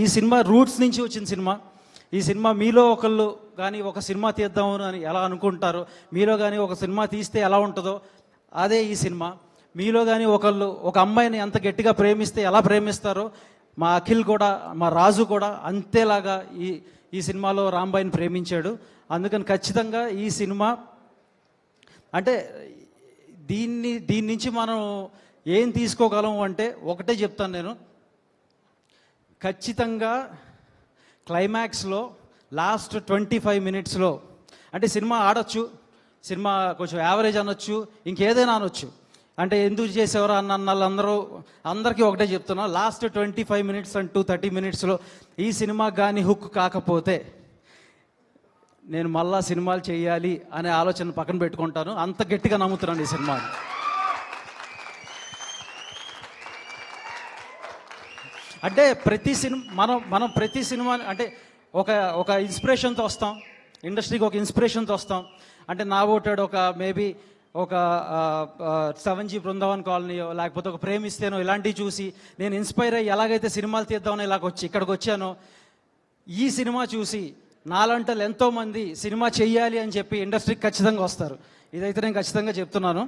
ఈ cinema roots నుంచి వచ్చిన సినిమా. ఈ సినిమా మీలో ఒకళ్ళు కానీ ఒక సినిమా తీద్దాము అని ఎలా అనుకుంటారో, మీలో కానీ ఒక సినిమా తీస్తే ఎలా ఉంటుందో అదే ఈ సినిమా. మీలో కానీ ఒకళ్ళు ఒక అమ్మాయిని ఎంత గట్టిగా ప్రేమిస్తే ఎలా ప్రేమిస్తారో మా అఖిల్ కూడా, మా రాజు కూడా అంతేలాగా ఈ సినిమాలో రాంబాయిని ప్రేమించాడు. అందుకని ఖచ్చితంగా ఈ సినిమా అంటే దీని నుంచి మనం ఏం తీసుకోగలం అంటే ఒకటే చెప్తాను నేను. ఖచ్చితంగా క్లైమాక్స్లో లాస్ట్ 25 మినిట్స్లో అంటే సినిమా ఆడొచ్చు, సినిమా కొంచెం యావరేజ్ అనొచ్చు, ఇంకేదైనా అనొచ్చు. అంటే ఎందుకు చేసేవారు అన్న అందరికీ ఒకటే చెప్తున్నా, లాస్ట్ 25 మినిట్స్ అండ్ 30 మినిట్స్లో ఈ సినిమా కానీ హుక్ కాకపోతే నేను మళ్ళా సినిమాలు చేయాలి అనే ఆలోచన పక్కన పెట్టుకుంటాను. అంత గట్టిగా నమ్ముతున్నాను ఈ సినిమాని. అంటే మనం ప్రతి సినిమా అంటే ఒక ఇన్స్పిరేషన్తో వస్తాం, ఇండస్ట్రీకి ఒక ఇన్స్పిరేషన్తో వస్తాం. అంటే నా ఓటాడు ఒక మేబీ ఒక 7G బృందావన్ కాలనీయో లేకపోతే ఒక ప్రేమిస్తేనో ఇలాంటివి చూసి నేను ఇన్స్పైర్ అయ్యి ఎలాగైతే సినిమాలు తీద్దామని ఇక్కడికి వచ్చానో, ఈ సినిమా చూసి నాలంటలు ఎంతోమంది సినిమా చెయ్యాలి అని చెప్పి ఇండస్ట్రీకి ఖచ్చితంగా వస్తారు. ఇదైతే నేను ఖచ్చితంగా చెప్తున్నాను.